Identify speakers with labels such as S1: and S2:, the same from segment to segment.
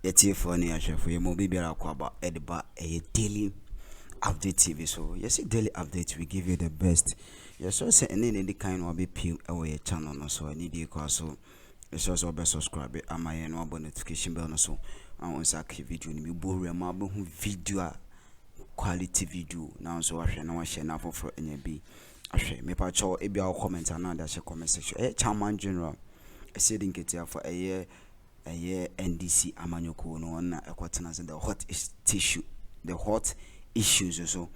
S1: Yeti for ni ashefo ye mo bibia akwaba edeba a daily update TV. So yes, daily update we give you the best. Yes, so say any kind of be pin away channel no, so I need you so yes, also be subscribe am I no notification bell no, so I want to video ni bo Rẹmōrsẹfully video quality video now, so I share now for any be ahwe me pa cho e bia comment na da share comment section chairman general said in Ketia for a year NDC amanyoko no na ekwatena the hot tissue the hot issues so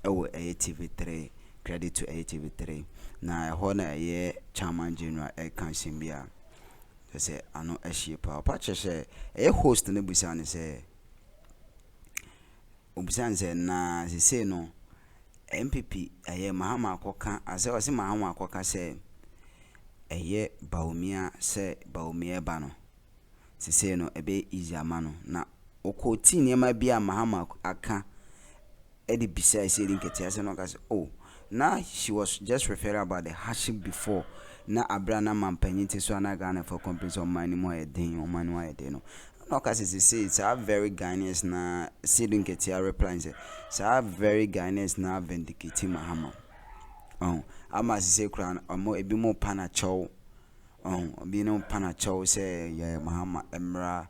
S1: TV3 credit to TV3 na ho na chairman general kan simbia say ano ehie pa che host na busa ne say obusa ne na say no MPP Mahama akoka ase wase Mahama akoka say baumia se baumia bano se no ebe easy amano na okoti niema bia Mahama aka edi bisa say Likee ase no ka say oh now she was just referring about the hardship before na abrana mampanyinte so na Ghana for complaints on money more den on money why den no ka say it's a very Ghanaians na say Likee reply say very Ghanaians na Vendicate Mahama ama say kran omo ebi mo panacho obi no panacho say yeah Mahama emra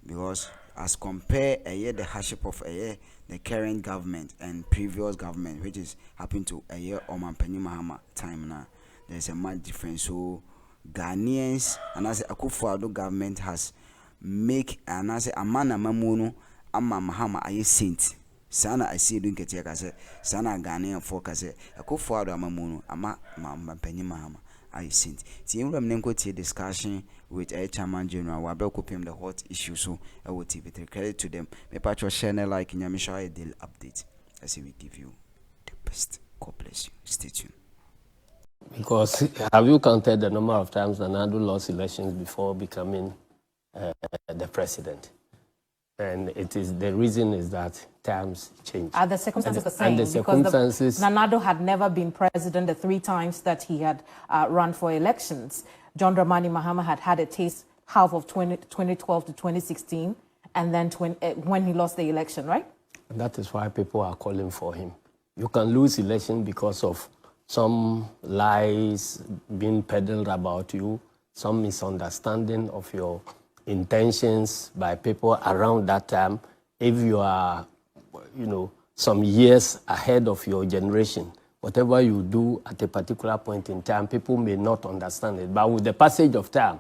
S1: because as compare the hardship of the current government and previous government which is happened to Omanpanyi Mahama time now there's a much difference. So Ghanaians and as Akufo-Addo government has make and as a man amamuno ama Mahama aye saint sana I see Likee ka say sana Ghanaian folk ka say Akufo-Addo amamuno ama Omanpanyi Mahama aye saint ti emram nenko tie discussion with a chairman general wa be kopim the hot issue so TV3 credit to them me patch share like nyamisha a daily update as we give you the best. God bless you, stay tuned.
S2: Because have you counted the number of times Nadu lost elections before becoming the president? And the reason is that times change.
S3: The circumstances the same.
S2: And the circumstances...
S3: Because Nadu had never been president the 3 times that he had run for elections. John Dramani Mahama had a taste half of 2012 to 2016, and then when he lost the election, right?
S2: And that is why people are calling for him. You can lose election because of some lies being peddled about you, some misunderstanding of your intentions by people around that time. If you are, some years ahead of your generation, whatever you do at a particular point in time, people may not understand it. But with the passage of time,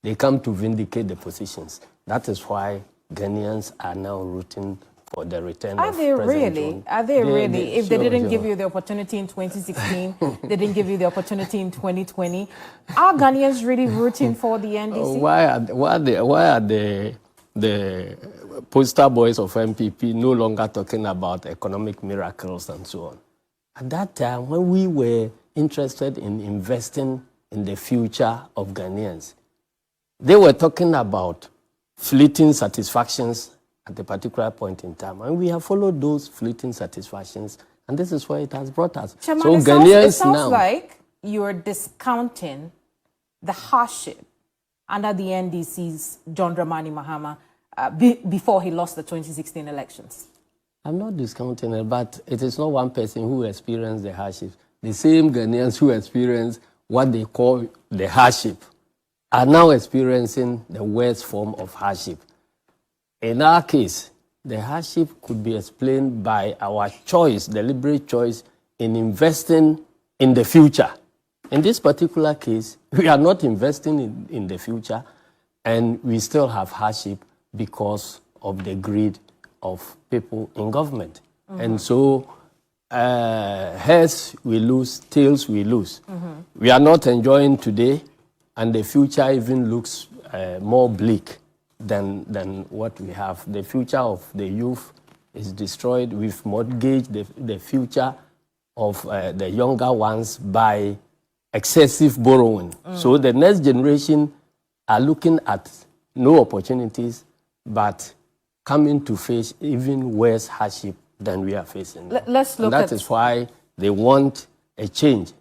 S2: they come to vindicate the positions. That is why Ghanaians are now rooting for the return of President John.
S3: Are they really? If they didn't give you the opportunity in 2016, they didn't give you the opportunity in 2020, are Ghanaians really rooting for the NDC?
S2: Why are the poster boys of MPP no longer talking about economic miracles and so on? At that time, when we were interested in investing in the future of Ghanaians, they were talking about fleeting satisfactions at a particular point in time. And we have followed those fleeting satisfactions, and this is where it has brought us.
S3: Chairman, so Ghanaians it sounds like you're discounting the hardship under the NDC's John Dramani Mahama before he lost the 2016 elections.
S2: I'm not discounting it, but it is not one person who experienced the hardship. The same Ghanaians who experienced what they call the hardship are now experiencing the worst form of hardship. In our case, the hardship could be explained by our choice, deliberate choice, in investing in the future. In this particular case, we are not investing in the future, and we still have hardship because of the greed of people in government. And so, heads we lose, tails we lose. We are not enjoying today, and the future even looks more bleak than what we have. The future of the youth is destroyed. We've mortgaged the future of the younger ones by excessive borrowing. So the next generation are looking at no opportunities, but coming to face even worse hardship than we are facing.
S3: Let's look
S2: at... That is why they want a change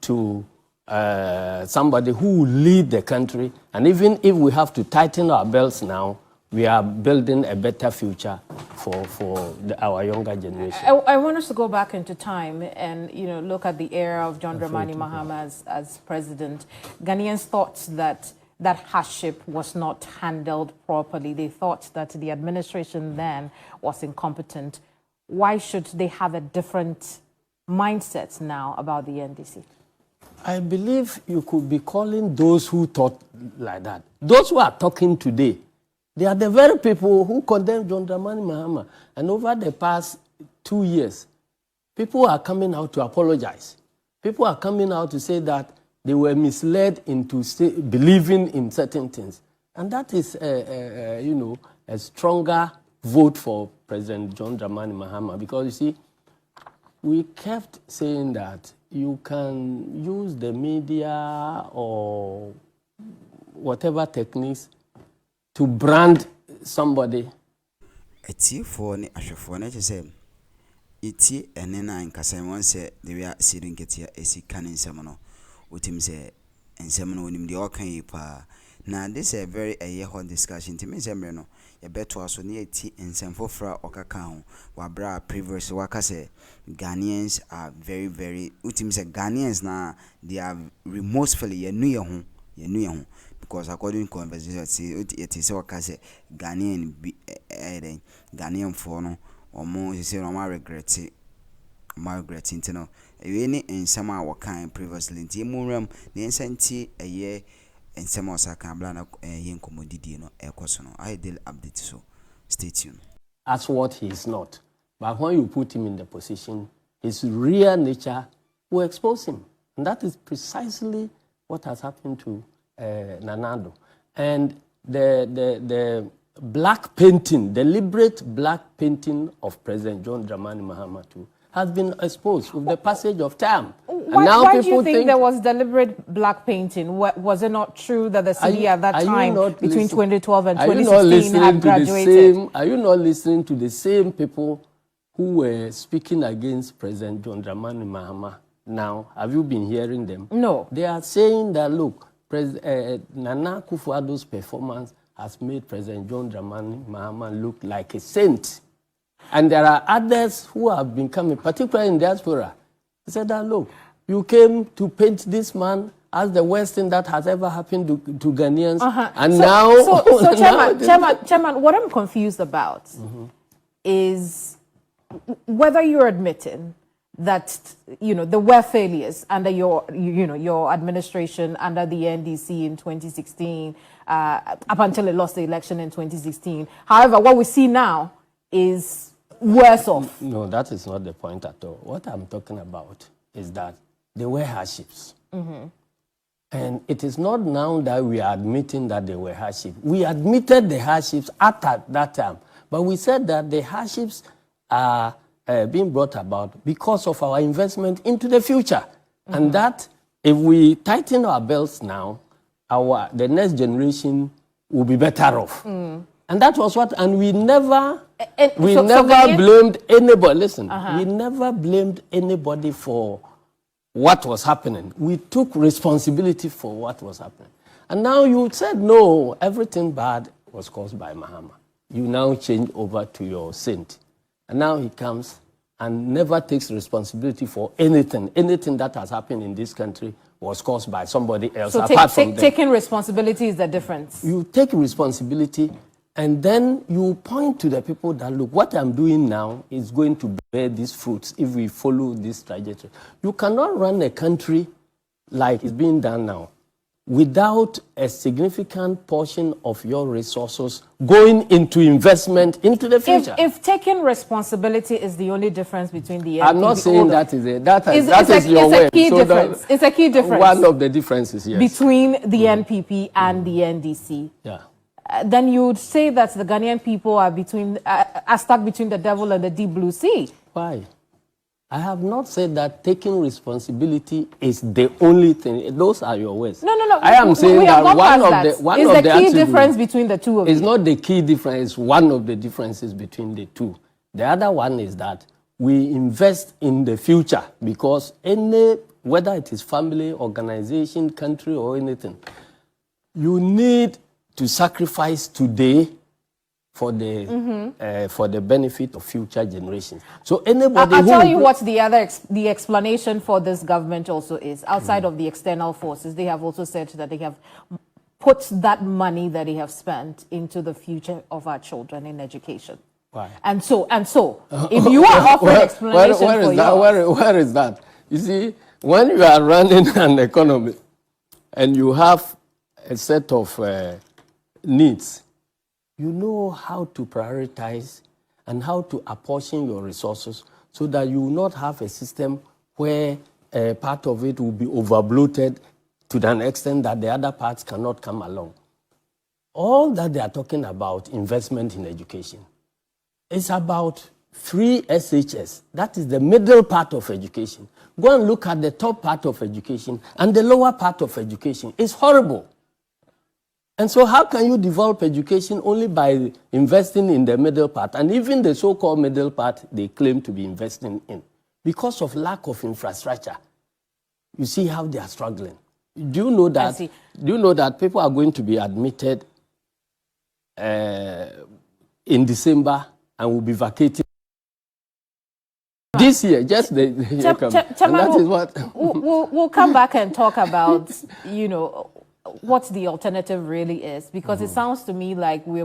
S2: to somebody who will lead the country. And even if we have to tighten our belts now, we are building a better future for our younger generation.
S3: I want us to go back into time and look at the era of John Dramani Mahama as president. Ghanaians thought that hardship was not handled properly. They thought that the administration then was incompetent. Why should they have a different mindset now about the NDC?
S2: I believe you could be calling those who thought like that. Those who are talking today, they are the very people who condemned John Dramani Mahama. And over the past 2 years, people are coming out to apologize. People are coming out to say that they were misled into believing in certain things. And that is, a stronger vote for President John Dramani Mahama. Because, you see, we kept saying that you can use the media or whatever techniques to brand somebody.
S1: Eti for ni ashefo na chese iti ene na nkasa won se de wi asirin ketia esi kan nsem no utim se nsem no onim de okan yi pa na this is a very hot discussion to me nsem no ye beto aso ne eti nsem fofra okaka ho wa bra previous waka se Ghanaians are very utim se Ghanaians na they are remorsefully ye nu ye ho because according to conversation it is waka se Ghanaian Ghanaian for no omo say no ma regret ntino ewe ni nsem a wakan previously nti emuram ne nsanti eye nsem osaka bla na ye nkomodidi no ekoso no I deal update so stay tuned.
S2: That's what he is not. But when you put him in the position, his real nature will expose him. And that is precisely what has happened to Nanado. And the black painting, deliberate black painting of President John Dramani Mahama too, has been exposed with the passage of time.
S3: Why do you think there was deliberate black painting? Was it not true that the city at that time, between 2012 and 2016, had graduated?
S2: Are you not listening to the same people who were speaking against President John Dramani Mahama now? Have you been hearing them?
S3: No.
S2: They are saying that, look, Nana Akufo-Addo's performance has made President John Dramani Mahama look like a saint. And there are others who have been coming, particularly in diaspora. They said that, look, you came to paint this man as the worst thing that has ever happened to Ghanaians. And
S3: Chairman, what I'm confused about is whether you're admitting that, there were failures under your administration, under the NDC in 2016, up until it lost the election in 2016. However, what we see now is worse off.
S2: No, that is not the point at all. What I'm talking about is that there were hardships. And it is not now that we are admitting that there were hardships. We admitted the hardships at that time. But we said that the hardships are being brought about because of our investment into the future. And that if we tighten our belts now, the next generation will be better off. And that was what, and we never blamed anybody. Listen, we never blamed anybody for what was happening. We took responsibility for what was happening. And now you said, no, everything bad was caused by Mahama. You now change over to your saint. And now he comes and never takes responsibility for anything. Anything that has happened in this country was caused by somebody else.
S3: So taking responsibility is the difference.
S2: You take responsibility and then you point to the people that, look, what I'm doing now is going to bear these fruits if we follow this trajectory. You cannot run a country like it's being done now without a significant portion of your resources going into investment into the future.
S3: If taking responsibility is the only difference between the NPP...
S2: I'm not saying that is it. That is your way.
S3: It's a key difference.
S2: One of the differences, yes.
S3: Between the NPP and the NDC.
S2: Yeah.
S3: Then you would say that the Ghanaian people are stuck between the devil and the deep blue sea.
S2: Why? I have not said that taking responsibility is the only thing. Those are your words.
S3: No.
S2: I am saying that one of the
S3: key difference between the two of you.
S2: It's not the key difference. It's one of the differences between the two. The other one is that we invest in the future because whether it is family, organization, country, or anything, you need to sacrifice today for the benefit of future generations. So anybody
S3: I'll tell you what the explanation for this government also is. Outside of the external forces, they have also said that they have put that money that they have spent into the future of our children in education.
S2: Why?
S3: And so, if you are offering explanation
S2: where is that? Where is that? You see, when you are running an economy and you have a set of needs, you know how to prioritize and how to apportion your resources so that you will not have a system where part of it will be overbloated to an extent that the other parts cannot come along. All that they are talking about, investment in education, is about free SHS. That is the middle part of education. Go and look at the top part of education and the lower part of education. It's horrible. And so how can you develop education only by investing in the middle part? And even the so-called middle part, they claim to be investing in. Because of lack of infrastructure, you see how they are struggling. Do you know that people are going to be admitted in December and will be vacating this year? Just the year coming. And that is what
S3: we'll come back and talk about, what the alternative really is, because it sounds to me like we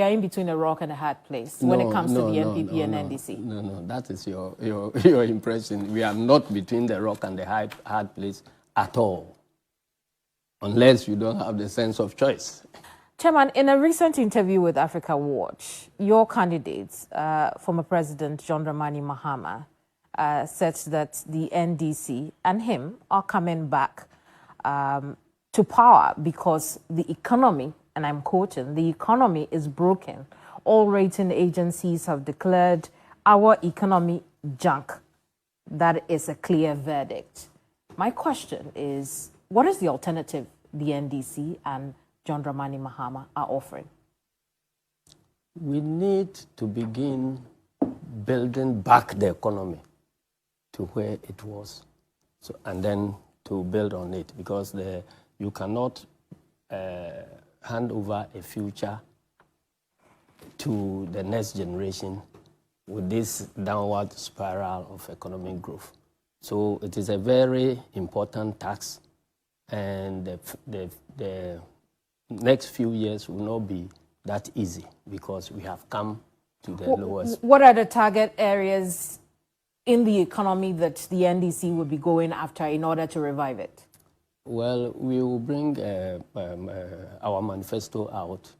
S3: are in between a rock and a hard place when it comes to the NPP and NDC.
S2: No, that is your impression. We are not between the rock and the hard place at all, unless you don't have the sense of choice.
S3: Chairman, in a recent interview with Africa Watch, your candidate, former President John Dramani Mahama, said that the NDC and him are coming back to power because the economy, and I'm quoting, the economy is broken. All rating agencies have declared our economy junk. That is a clear verdict. My question is, what is the alternative the NDC and John Dramani Mahama are offering?
S2: We need to begin building back the economy to where it was, and then to build on it, because you cannot hand over a future to the next generation with this downward spiral of economic growth. So it is a very important task, and the next few years will not be that easy because we have come to the lowest.
S3: What are the target areas in the economy that the NDC would be going after in order to revive it?
S2: Well, we will bring our manifesto out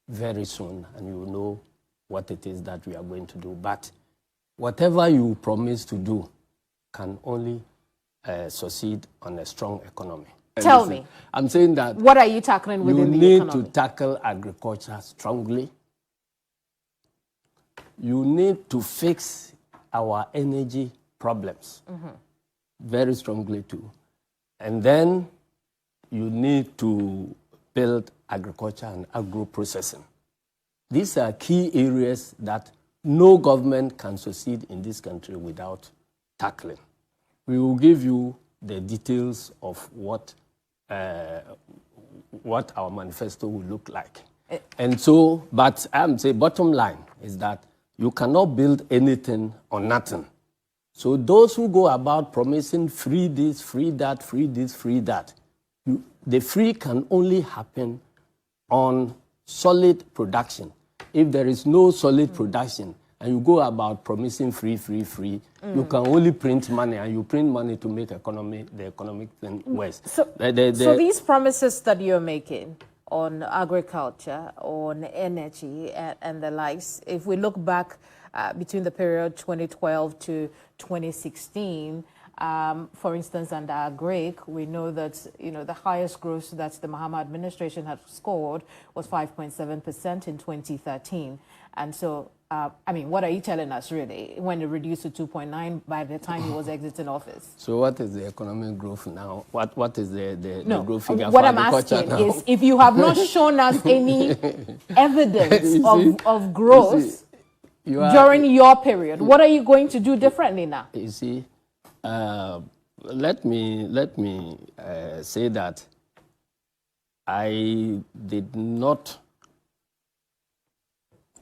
S2: very soon, and you will know what it is that we are going to do. But whatever you promise to do can only succeed on a strong economy.
S3: Tell me.
S2: I'm saying that.
S3: What are you tackling within the economy?
S2: You need to tackle agriculture strongly. You need to fix our energy problems very strongly too. And then you need to build agriculture and agro-processing. These are key areas that no government can succeed in this country without tackling. We will give you the details of what our manifesto will look like. And so, but I'm saying bottom line is that you cannot build anything on nothing. So those who go about promising free this, free that, free this, free that, the free can only happen on solid production. If there is no solid production and you go about promising free, you can only print money, and you print money to make the economic thing worse. So
S3: these promises that you're making on agriculture, on energy, and the likes, if we look back between the period 2012 to 2016, for instance, under Agric, we know that the highest growth that the Mahama administration had scored was 5.7% in 2013, and so. What are you telling us, really, when it reduced to 2.9 by the time he was exiting office? So what is the economic growth now? What is the growth figure for agriculture now? What I'm asking is, if you have not shown us any evidence of growth during your period, what are you going to do differently now? You see, let me say that I did not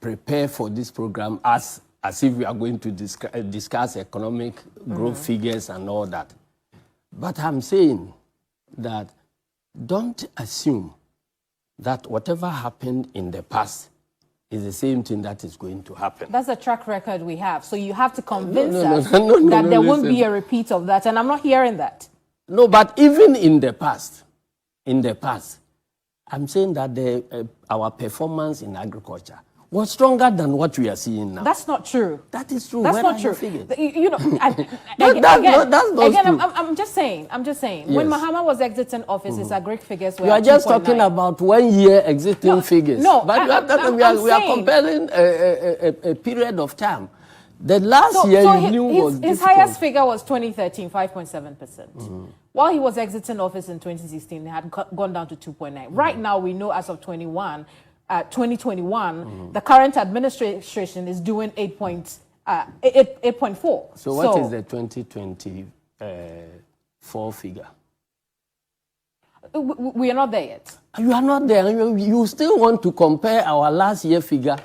S2: prepare for this program as if we are going to discuss economic growth figures and all that. But I'm saying that don't assume that whatever happened in the past is the same thing that is going to happen. That's
S3: a track record we have. So you have to convince us that there won't be a repeat of that. And I'm not hearing that.
S2: No, but even in the past, I'm saying that our performance in agriculture was stronger than what we are seeing now.
S3: That's not true.
S2: That is true.
S3: That's not true. You know, I'm just saying. Yes. When Mahama was exiting office, his agric figures were.
S2: You are just talking about 1 year exiting figures.
S3: No,
S2: but we are comparing a period of time. The last year you knew was
S3: his highest figure was 2013, 5.7%. While he was exiting office in 2016, it had gone down to 2.9. Right now, we know as of 2021, the current administration is doing 8.4.
S2: So what is the 2024 figure?
S3: We are not there yet.
S2: You are not there. You still want to compare our last year figure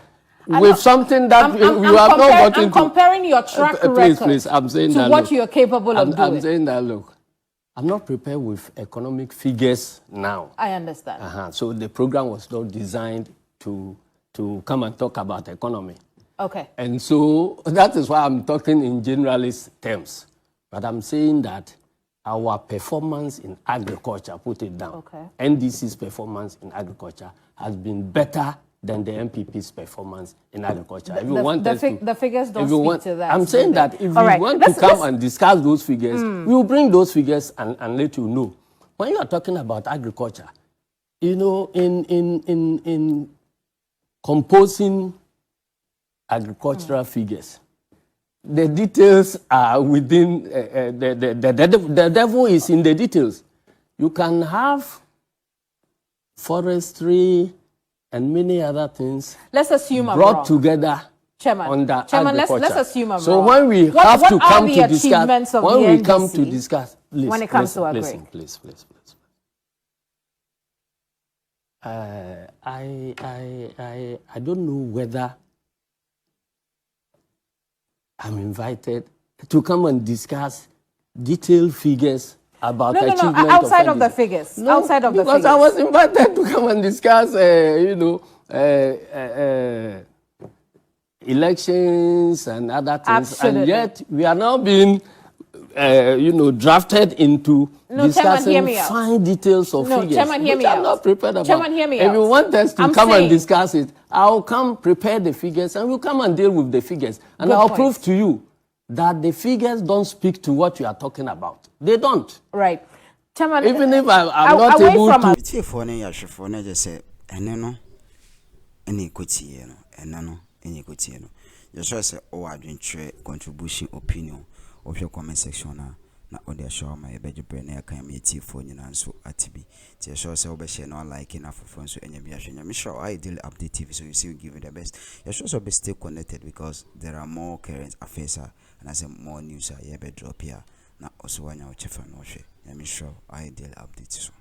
S2: with something that you have not gotten.
S3: I'm comparing your track record
S2: please, I'm saying
S3: to what you are capable of doing.
S2: I'm saying that, look, I'm not prepared with economic figures now.
S3: I understand.
S2: So the program was not designed to come and talk about economy.
S3: Okay.
S2: And so that is why I'm talking in generalist terms. But I'm saying that our performance in agriculture, put it down, NDC's performance in agriculture has been better than the MPP's performance in agriculture.
S3: The figures don't speak to that.
S2: I'm saying that if you want to come and discuss those figures, we will bring those figures and let you know. When you are talking about agriculture, you know, in composing agricultural figures, the details are within, the devil is in the details. You can have forestry and many other things brought together under agriculture.
S3: Let's assume I'm wrong.
S2: So when we have to come to discuss, when we come to discuss,
S3: when it comes to agri.
S2: Listen, please. I don't know whether I'm invited to come and discuss detailed figures about achievement
S3: outside of the figures.
S2: No,
S3: outside of the
S2: figures.
S3: Because
S2: I was invited to come and discuss, elections and other things.
S3: Absolutely.
S2: And yet we are now being, drafted into discussing fine details of figures.
S3: Chairman, hear me
S2: I'm not prepared about.
S3: Chairman, hear me
S2: If you want us to come and discuss it, I'll come prepare the figures and we'll come and deal with the figures. And I'll prove to you that the figures don't speak to what you are talking about. They don't.
S3: Right. Chairman,
S2: even if I'm not able to.
S1: You should say, oh, I didn't share contribution opinion of your comment section now. Na ode show my beje brand na kan me ti phone nyina nso atibi ti show say obeshare no like na fofo nso enya bi ahwenya me sure I daily update TV, so you see we give you the best. You should also be stay connected because there are more current affairs and I say more news here be drop here na also wanya o chefa no hwe. Me sure I daily update so